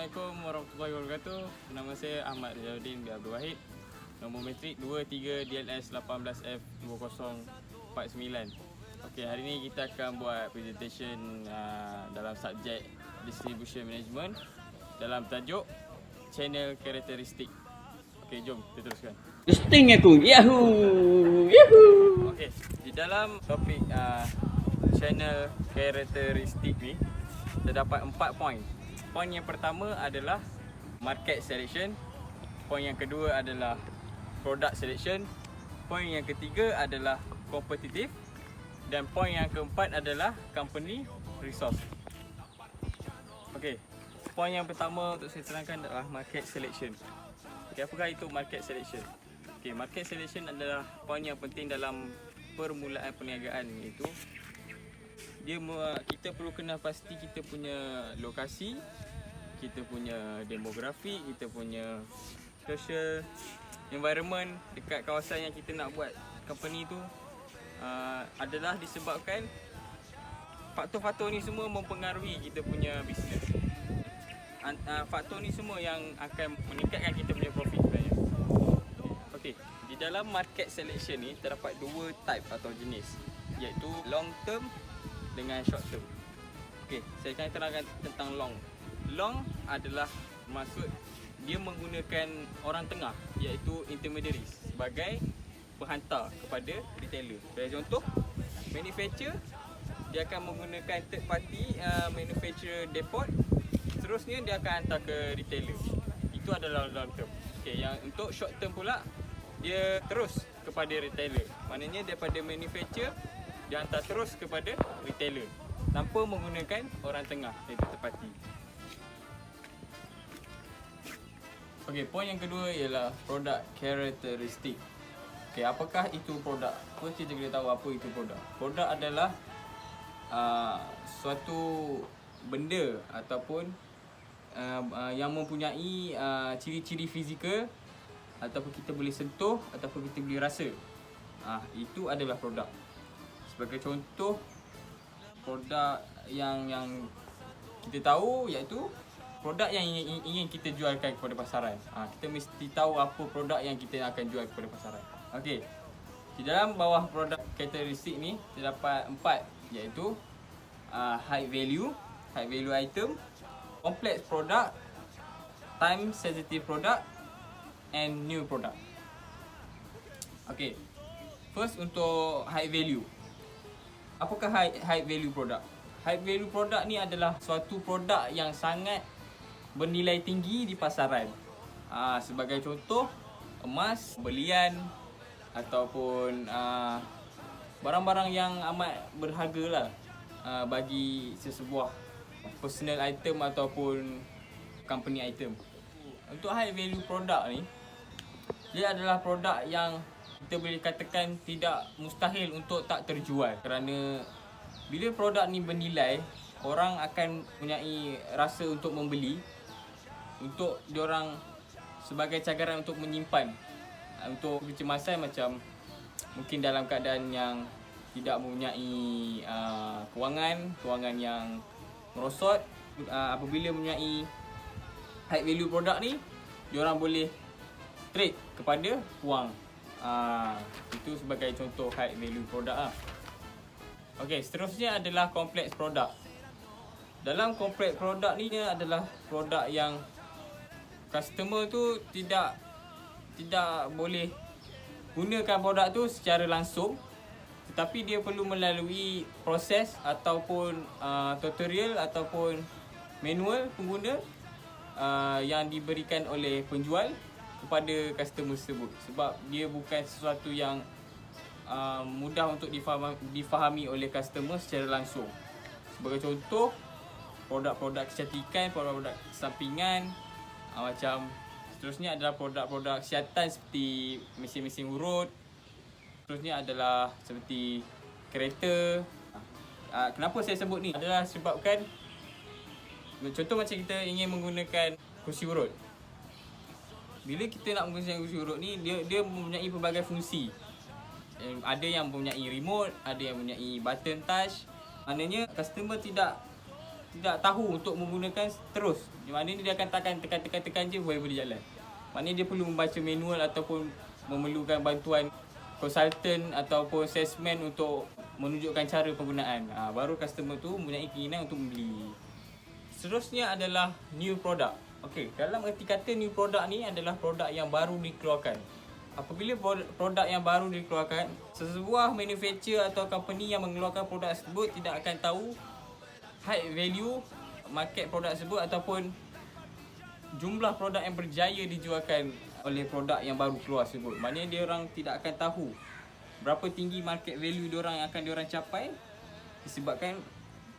Assalamualaikum warahmatullahi wabarakatuh. Nama saya Ahmad Rizaluddin bin Abdul Wahid. Nombor metrik 23 DLS 18F2049. Okey, hari ni kita akan buat presentation dalam subjek Distribution Management dalam tajuk Channel Characteristic. Okey, jom kita teruskan. Sting aku. Yahoo! Yahoo! Okey, di dalam topik Channel Characteristic ni terdapat 4 poin. Poin yang pertama adalah market selection. Poin yang kedua adalah product selection. Poin yang ketiga adalah competitive. Dan poin yang keempat adalah company resource. Okey, poin yang pertama untuk saya terangkan adalah market selection. Okey, apakah itu market selection? Okey, market selection adalah poin yang penting dalam permulaan perniagaan, iaitu kita perlu kenal pasti kita punya lokasi, kita punya demografi, kita punya social environment dekat kawasan yang kita nak buat company tu adalah disebabkan faktor-faktor ni semua mempengaruhi kita punya bisnes. Faktor ni semua yang akan meningkatkan kita punya profit sebenarnya. Okey, di dalam market selection ni terdapat dua type atau jenis, iaitu long term dengan short term. Okey, saya akan terangkan tentang long. Long adalah maksud dia menggunakan orang tengah, iaitu intermediaries, sebagai penghantar kepada retailer. Sebagai contoh, manufacturer dia akan menggunakan third party manufacturer depot, seterusnya dia akan hantar ke retailer. Itu adalah long term. Okey, yang untuk short term pula dia terus kepada retailer. Maknanya daripada manufacturer dia hantar terus kepada retailer tanpa menggunakan orang tengah, iaitu third party. Okey, poin yang kedua ialah product characteristic. Okey, apakah itu produk? First kita kena tahu apa itu produk. Produk adalah suatu benda ataupun yang mempunyai ciri-ciri fizikal ataupun kita boleh sentuh ataupun kita boleh rasa. Itu adalah produk. Sebagai contoh, produk yang kita tahu iaitu produk yang ingin kita jualkan kepada pasaran. Kita mesti tahu apa produk yang kita akan jual kepada pasaran. Okey, di dalam bawah produk karakteristik ni terdapat 4, iaitu high value item, complex product, time sensitive product and new product. Okey, first untuk high value. Apakah high value product? High value product ni adalah suatu produk yang sangat bernilai tinggi di pasaran. Sebagai contoh, emas, belian ataupun barang-barang yang amat berharga lah bagi sesebuah personal item ataupun company item. Untuk high value product ni, dia adalah produk yang kita boleh katakan tidak mustahil untuk tak terjual, kerana bila produk ni bernilai, orang akan mempunyai rasa untuk membeli, untuk diorang sebagai cagaran untuk menyimpan, untuk kecemasan macam mungkin dalam keadaan yang tidak mempunyai kewangan yang merosot. Apabila mempunyai high value produk ni, diorang boleh trade kepada wang. Itu sebagai contoh high value product lah. Okey, seterusnya adalah complex product. Dalam complex product ni adalah produk yang customer tu tidak boleh gunakan produk tu secara langsung, tetapi dia perlu melalui proses ataupun tutorial ataupun manual pengguna yang diberikan oleh penjual kepada customer tersebut, sebab dia bukan sesuatu yang mudah untuk difahami oleh customer secara langsung. Sebagai contoh, produk-produk kecantikan, produk-produk sampingan, macam seterusnya adalah produk-produk kesihatan seperti mesin-mesin urut. Seterusnya adalah seperti kereta. Kenapa saya sebut ni? Adalah sebabkan contoh macam kita ingin menggunakan kursi urut. Bila kita nak menggunakan kursi urut ni, dia mempunyai pelbagai fungsi. Ada yang mempunyai remote, ada yang mempunyai button touch. Maknanya customer tidak tidak tahu untuk menggunakan terus. Maknanya dia akan tekan je boleh jalan. Maknanya dia perlu membaca manual ataupun memerlukan bantuan konsultan ataupun salesman untuk menunjukkan cara penggunaan. Baru customer tu mempunyai keinginan untuk membeli. Seterusnya adalah new product. Okey, dalam erti kata new product ni adalah produk yang baru dikeluarkan. Apabila produk yang baru dikeluarkan, sesebuah manufacturer atau company yang mengeluarkan produk tersebut tidak akan tahu high value market produk tersebut ataupun jumlah produk yang berjaya dijualkan oleh produk yang baru keluar tersebut. Maknanya dia orang tidak akan tahu berapa tinggi market value dia orang yang akan dia orang capai disebabkan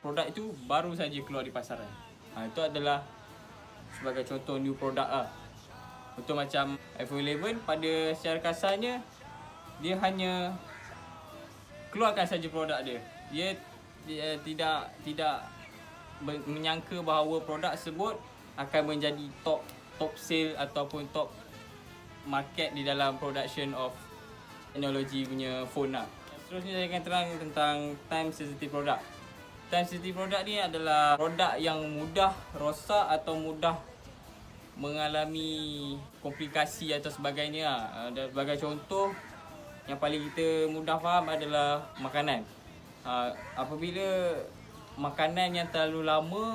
produk itu baru saja keluar di pasaran. Itu adalah sebagai contoh new product lah. Contoh macam iPhone 11 pada secara kasarnya dia hanya keluarkan saja produk dia. Dia tidak menyangka bahawa produk tersebut akan menjadi top sale ataupun top market di dalam production of teknologi punya phone lah. Seterusnya saya akan terang tentang time sensitive product. Time sensitive product ni adalah produk yang mudah rosak atau mudah mengalami komplikasi atau sebagainya. Sebagai contoh yang paling kita mudah faham adalah makanan. Apabila makanan yang terlalu lama,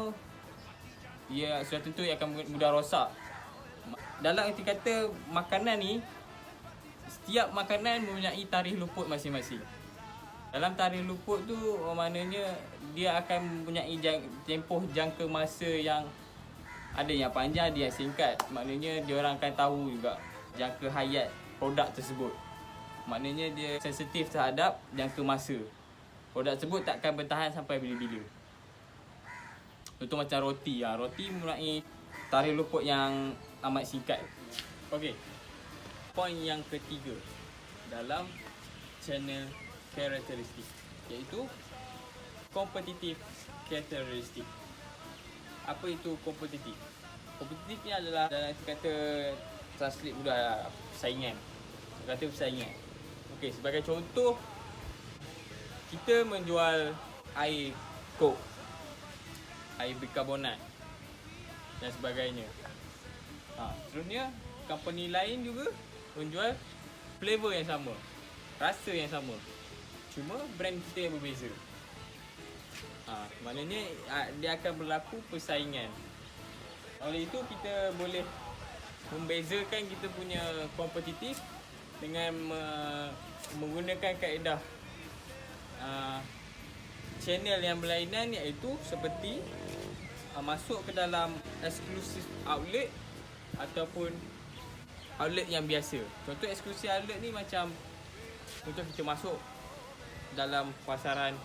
ia sudah tentu akan mudah rosak. Dalam erti kata makanan ni, setiap makanan mempunyai tarikh luput masing-masing. Dalam tarikh luput tu maknanya dia akan mempunyai tempoh jangka masa yang ada yang panjang, ada yang singkat. Maknanya dia orang akan tahu juga jangka hayat produk tersebut. Maknanya dia sensitif terhadap jangka masa. Produk tersebut tak akan bertahan sampai bila-bila. Contoh macam roti. Roti mempunyai tarikh luput yang amat singkat. Okey. Poin yang ketiga dalam channel characteristic, iaitu competitive characteristic. Apa itu kompetitif? Kompetitif ni adalah dalam kata translate mudah, persaingan. Kata persaingan. Okey, sebagai contoh, kita menjual air Coke, air bikarbonat dan sebagainya. Seterusnya, company lain juga menjual flavor yang sama, rasa yang sama. Cuma brand kita yang berbeza. Maknanya dia akan berlaku persaingan. Oleh itu kita boleh membezakan kita punya kompetitif dengan menggunakan kaedah channel yang berlainan, iaitu seperti masuk ke dalam exclusive outlet ataupun outlet yang biasa. Contoh exclusive outlet ni macam contoh kita masuk dalam pasaran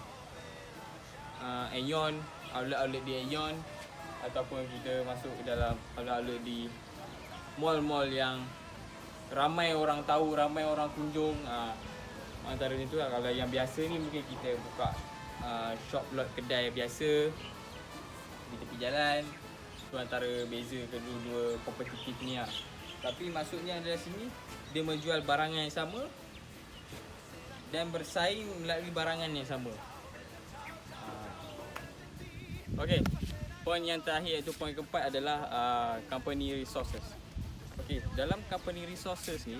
Aeon, outlet-outlet di Aeon, ataupun kita masuk ke dalam outlet-outlet di mall-mall yang ramai orang tahu, ramai orang kunjung. Antaranya tu lah. Kalau yang biasa ni mungkin kita buka shop lot kedai biasa di tepi jalan. Itu antara beza kedua-dua kompetitif ni lah. Tapi maksudnya dari sini dia menjual barangan yang sama dan bersaing melalui barangan yang sama. Okey, poin yang terakhir iaitu poin keempat adalah company resources. Okey, dalam company resources ni,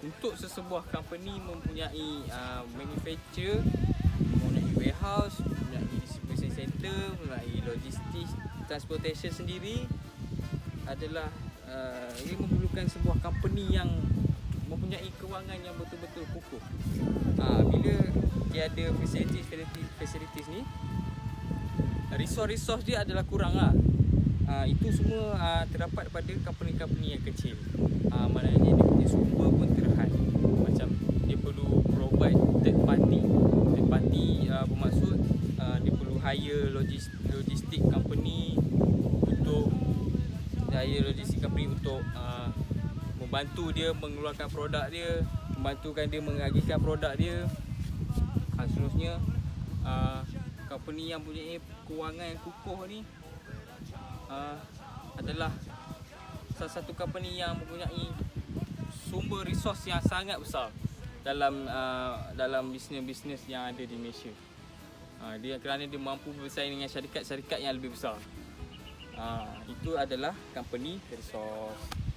untuk sesebuah company mempunyai manufacturer, mempunyai warehouse, mempunyai distribution center, mempunyai logistik, transportation sendiri, adalah ia memerlukan sebuah company yang mempunyai kewangan yang betul-betul kukuh. Bila dia ada facilities ni, resource dia adalah kurang lah. Itu semua terdapat pada company-company yang kecil. Maknanya dia punya sumber pun terhad. Macam dia perlu provide third party bermaksud dia perlu hire logistik company untuk membantu dia mengeluarkan produk dia, membantukan dia mengagihkan produk dia. Seterusnya company yang punya kewangan yang kukuh ni adalah salah satu company yang mempunyai sumber resource yang sangat besar dalam bisnes-bisnes yang ada di Malaysia. Dia kerana dia mampu bersaing dengan syarikat-syarikat yang lebih besar. Itu adalah company Keresos.